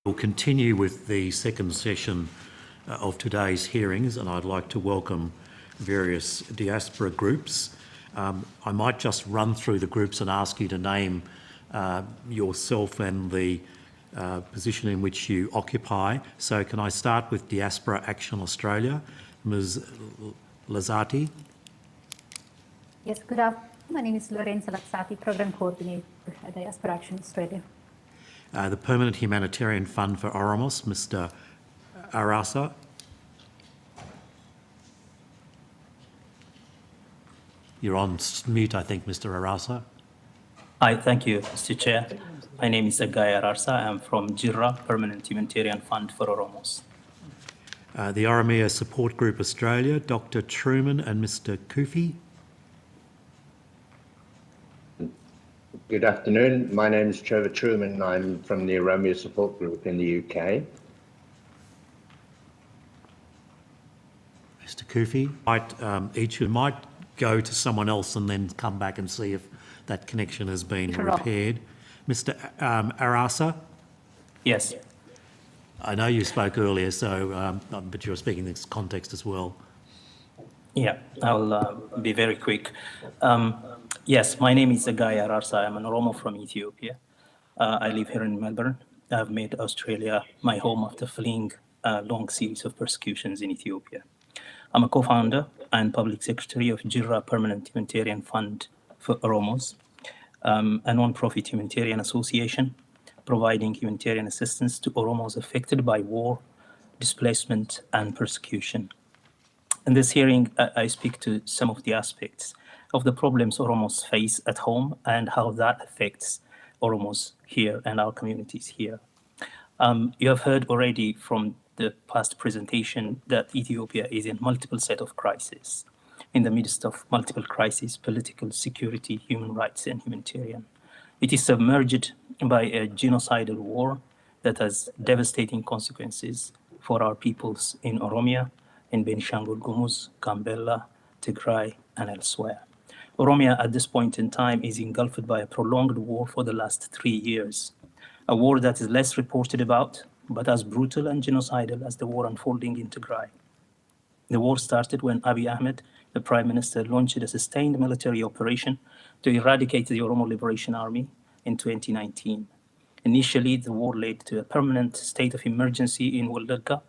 We'll continue with the second session of today's hearings, and I'd like to welcome various diaspora groups. I might just run through the groups and ask you to name yourself and the position in which you occupy. So can I start with Diaspora Action Australia? Ms. Lazati. Yes, good afternoon. My name is Lorenza Lazzati, Program Coordinator at Diaspora Action Australia. The Permanent Humanitarian Fund for Oromos, Mr. Arasa. You're on mute, I think, Mr. Arasa. Hi, thank you, Mr. Chair. My name is Tsegaye Arasa. I'm from Jirra, Permanent Humanitarian Fund for Oromos. The Oromia Support Group Australia, Dr. Truman and Mr. Kufi. Good afternoon. My name is Trevor Truman. I'm from the Oromia Support Group in the UK. Mr. Kufi, each might go to someone else and then come back and see if that connection has been repaired. Mr. Arasa? Yes. I know you spoke earlier, so but you're speaking in this context as well. Yeah, I'll be very quick. Yes, my name is Tsegaye Arasa. I'm an Oromo from Ethiopia. I live here in Melbourne. I've made Australia my home after fleeing a long series of persecutions in Ethiopia. I'm a co-founder and public secretary of Jirra Permanent Humanitarian Fund for Oromos, a non-profit humanitarian association providing humanitarian assistance to Oromos affected by war, displacement, and persecution. In this hearing, I speak to some of the aspects of the problems Oromos face at home and how that affects Oromos here and our communities here. You have heard already from the past presentation that Ethiopia is in multiple set of crises, in the midst of multiple crises, political, security, human rights, and humanitarian. It is submerged by a genocidal war that has devastating consequences for our peoples in Oromia, in Benishangul Gumuz, Gambella, Tsegaye, and elsewhere. Oromia at this point in time is engulfed by a prolonged war for the last 3 years, a war that is less reported about, but as brutal and genocidal as the war unfolding in Tsegaye. The war started when Abiy Ahmed, the Prime Minister, launched a sustained military operation to eradicate the Oromo Liberation Army in 2019. Initially, the war led to a permanent state of emergency in Wallagga,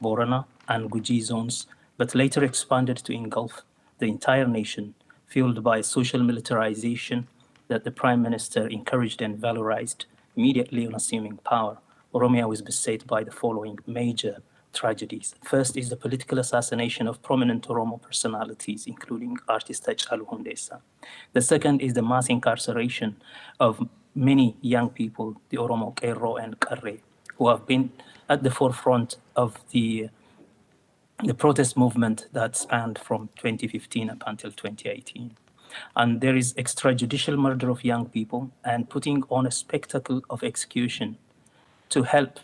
Borana, and Guji zones, but later expanded to engulf the entire nation, fueled by social militarization that the Prime Minister encouraged and valorized immediately on assuming power. Oromia was beset by the following major tragedies. First is the political assassination of prominent Oromo personalities, including artist Hachalu Hundessa. The second is the mass incarceration of many young people, the Oromo Qeerroo and Qarree, who have been at the forefront of the protest movement that spanned from 2015 up until 2018. And there is extrajudicial murder of young people and putting on a spectacle of execution to help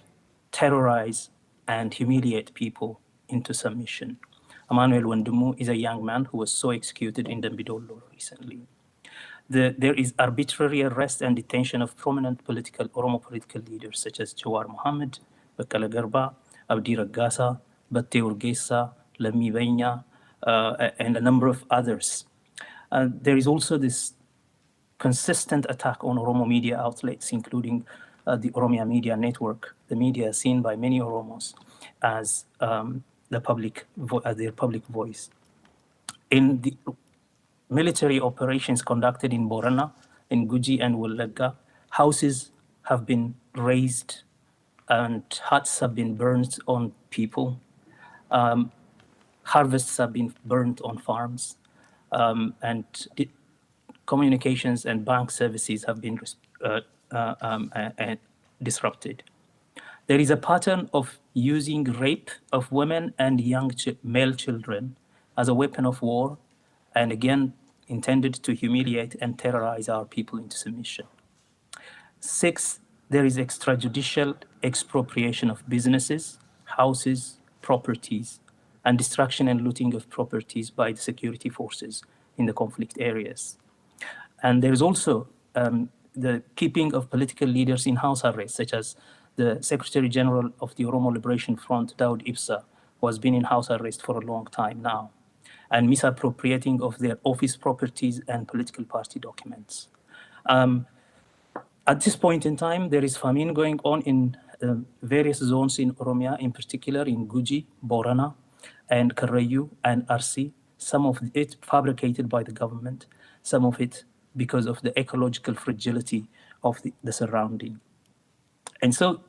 terrorize and humiliate people into submission. Emmanuel Wendumu is a young man who was so executed in Dambidolo recently. There is arbitrary arrest and detention of prominent Oromo political leaders such as Jawar Mohammed, Baqqala Garba, Abdi Raggasa, Batte Urgeessa, Lammi Benya, and a number of others. There is also this consistent attack on Oromo media outlets, including the Oromia Media Network, the media seen by many Oromos as their public voice. In the military operations conducted in Borana, in Guji and Wallagga, houses have been razed and huts have been burned on people. Harvests have been burnt on farms, and communications and bank services have been disrupted. There is a pattern of using rape of women and young male children as a weapon of war, and again, intended to humiliate and terrorize our people into submission. 6, there is extrajudicial expropriation of businesses, houses, properties, and destruction and looting of properties by the security forces in the conflict areas. And there is also the keeping of political leaders in house arrest, such as the Secretary General of the Oromo Liberation Front, Daoud Ibsa, who has been in house arrest for a long time now, and misappropriating of their office properties and political party documents. At this point in time, there is famine going on in various zones in Oromia, in particular in Guji, Borana, and Karayu and Arsi, some of it fabricated by the government, some of it because of the ecological fragility of the surrounding. And so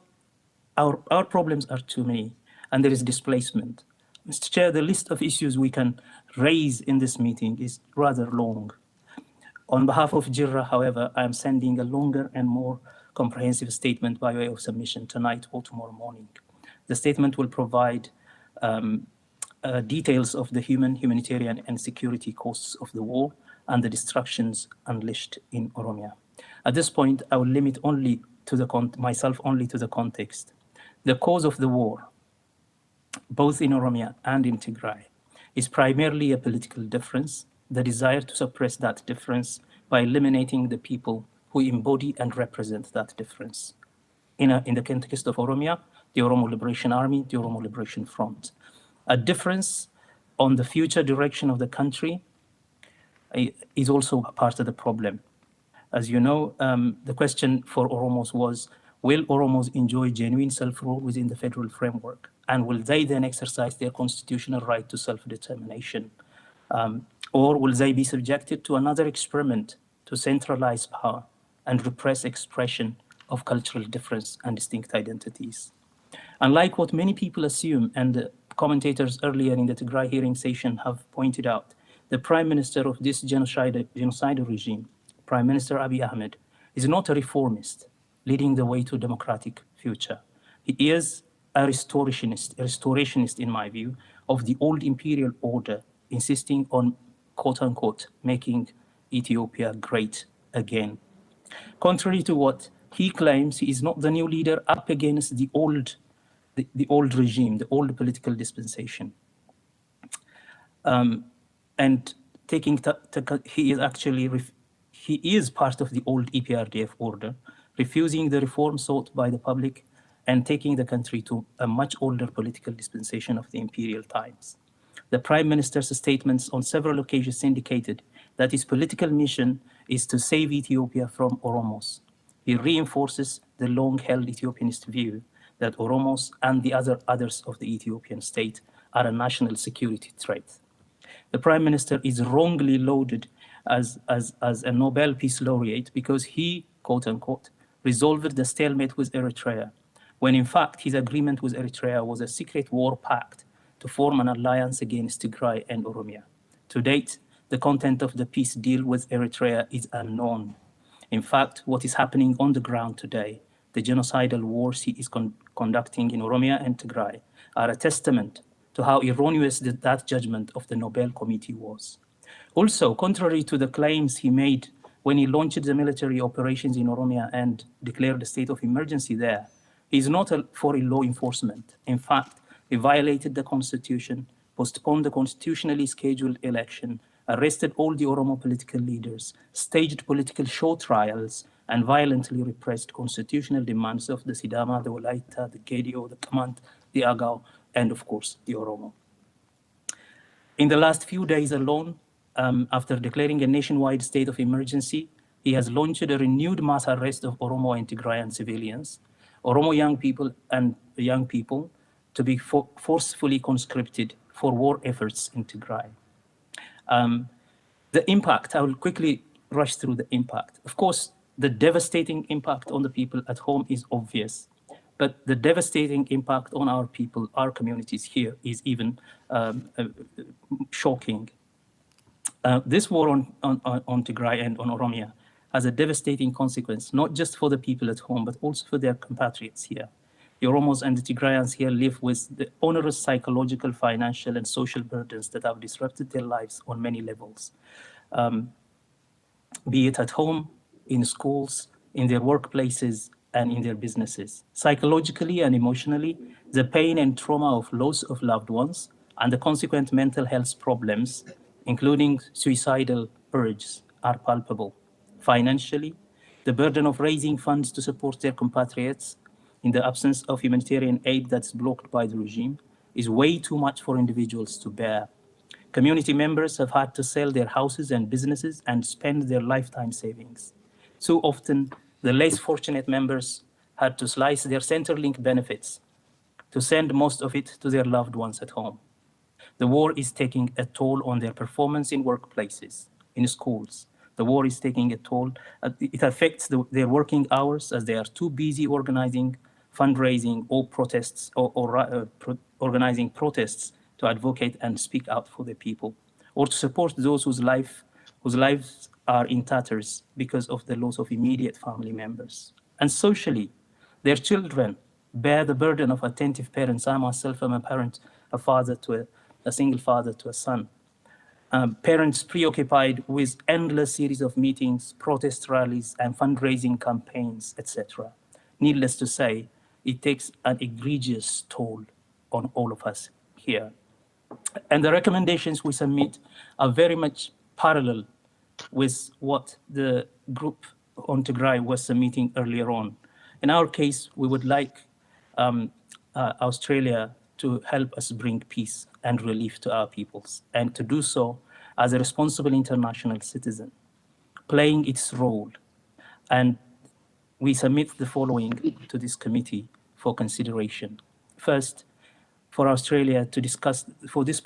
our problems are too many, and there is displacement. Mr. Chair, the list of issues we can raise in this meeting is rather long. On behalf of Jirra, however, I am sending a longer and more comprehensive statement by way of submission tonight or tomorrow morning. The statement will provide details of the humanitarian, and security costs of the war and the destructions unleashed in Oromia. At this point, I will limit myself only to the context. The cause of the war, both in Oromia and in Tigray, is primarily a political difference, the desire to suppress that difference by eliminating the people who embody and represent that difference. In the context of Oromia, the Oromo Liberation Army, the Oromo Liberation Front. A difference on the future direction of the country is also a part of the problem. As you know, the question for Oromos was, will Oromos enjoy genuine self-rule within the federal framework? And will they then exercise their constitutional right to self-determination? Or will they be subjected to another experiment to centralize power and repress expression of cultural difference and distinct identities? Unlike what many people assume, and the commentators earlier in the Tigray hearing session have pointed out, the prime minister of this genocidal regime, Prime Minister Abiy Ahmed, is not a reformist leading the way to a democratic future. He is a restorationist in my view, of the old imperial order, insisting on, quote unquote, making Ethiopia great again. Contrary to what he claims, he is not the new leader up against the old regime, the old political dispensation. And he is part of the old EPRDF order, refusing the reform sought by the public and taking the country to a much older political dispensation of the imperial times. The Prime Minister's statements on several occasions indicated that his political mission is to save Ethiopia from Oromos. He reinforces the long-held Ethiopianist view that Oromos and the others of the Ethiopian state are a national security threat. The Prime Minister is wrongly lauded as a Nobel Peace Laureate because he, quote unquote, resolved the stalemate with Eritrea, when in fact his agreement with Eritrea was a secret war pact to form an alliance against Tigray and Oromia. To date, the content of the peace deal with Eritrea is unknown. In fact, what is happening on the ground today, the genocidal wars he is conducting in Oromia and Tigray, are a testament to how erroneous that judgment of the Nobel Committee was. Also, contrary to the claims he made when he launched the military operations in Oromia and declared a state of emergency there, he is not for law enforcement. In fact, he violated the constitution, postponed the constitutionally scheduled election, arrested all the Oromo political leaders, staged political show trials, and violently repressed constitutional demands of the Sidama, the Walaita, the Gedio, the Kamant, the Agao, and of course, the Oromo. In the last few days alone, after declaring a nationwide state of emergency, he has launched a renewed mass arrest of Oromo and Tigrayan civilians, Oromo young people to be forcefully conscripted for war efforts in Tigray. The impact, I will quickly rush through the impact. Of course, the devastating impact on the people at home is obvious, but the devastating impact on our people, our communities here, is even shocking. This war on Tigray and on Oromia has a devastating consequence, not just for the people at home, but also for their compatriots here. The Oromos and the Tigrayans here live with the onerous psychological, financial, and social burdens that have disrupted their lives on many levels, be it at home, in schools, in their workplaces, and in their businesses. Psychologically and emotionally, the pain and trauma of loss of loved ones and the consequent mental health problems, including suicidal urges, are palpable. Financially, the burden of raising funds to support their compatriots in the absence of humanitarian aid that's blocked by the regime is way too much for individuals to bear. Community members have had to sell their houses and businesses and spend their lifetime savings. So often, the less fortunate members had to slice their Centrelink benefits to send most of it to their loved ones at home. The war is taking a toll on their performance in workplaces, in schools. The war is taking a toll. It affects their working hours as they are too busy organizing fundraising or protests or organizing protests to advocate and speak out for the people, or to support those whose lives are in tatters because of the loss of immediate family members. And socially, their children bear the burden of attentive parents. I myself am a parent, a single father to a son. Parents preoccupied with endless series of meetings, protest rallies, and fundraising campaigns, etc. Needless to say, it takes an egregious toll on all of us here. And the recommendations we submit are very much parallel with what the group on Tigray was submitting earlier on. In our case, we would like Australia to help us bring peace and relief to our peoples, and to do so as a responsible international citizen, playing its role. And we submit the following to this committee for consideration. First, for Australia to discuss, for this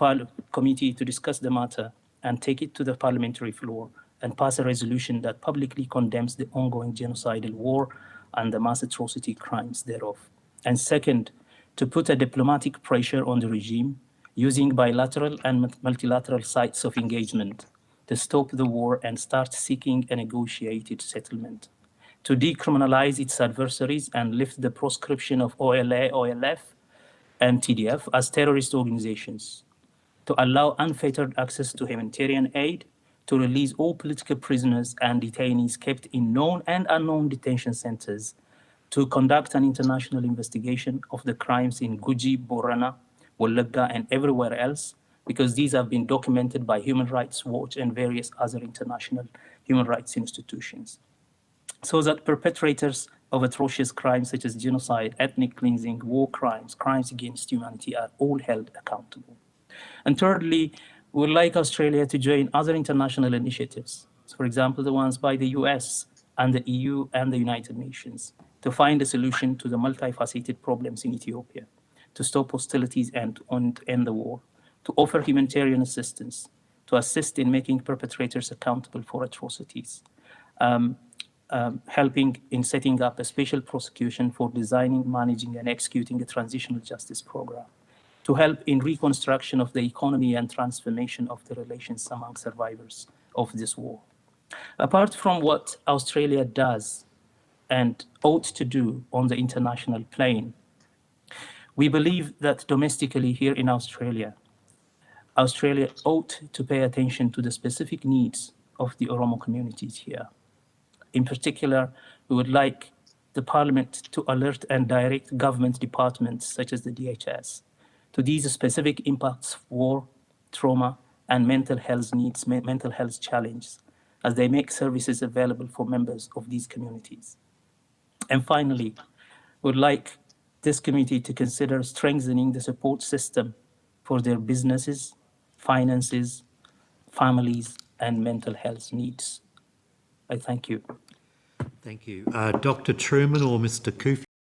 committee to discuss the matter and take it to the parliamentary floor and pass a resolution that publicly condemns the ongoing genocidal war and the mass atrocity crimes thereof. And second, to put a diplomatic pressure on the regime using bilateral and multilateral sites of engagement to stop the war and start seeking a negotiated settlement, to decriminalize its adversaries and lift the proscription of OLA, OLF, and TDF as terrorist organizations, to allow unfettered access to humanitarian aid, to release all political prisoners and detainees kept in known and unknown detention centers, to conduct an international investigation of the crimes in Guji, Borana, Wolaga, and everywhere else, because these have been documented by Human Rights Watch and various other international human rights institutions, so that perpetrators of atrocious crimes such as genocide, ethnic cleansing, war crimes, crimes against humanity are all held accountable. And thirdly, we would like Australia to join other international initiatives, for example, the ones by the US and the EU and the United Nations, to find a solution to the multifaceted problems in Ethiopia, to stop hostilities and end the war, to offer humanitarian assistance, to assist in making perpetrators accountable for atrocities, helping in setting up a special prosecution for designing, managing, and executing a transitional justice program, to help in reconstruction of the economy and transformation of the relations among survivors of this war. Apart from what Australia does and ought to do on the international plane, we believe that domestically here in Australia ought to pay attention to the specific needs of the Oromo communities here. In particular, we would like the Parliament to alert and direct government departments such as the DHS to these specific impacts of war, trauma, and mental health needs, mental health challenges, as they make services available for members of these communities. And finally, we would like this committee to consider strengthening the support system for their businesses, finances, families, and mental health needs. I thank you. Thank you. Dr. Truman or Mr. Kufi?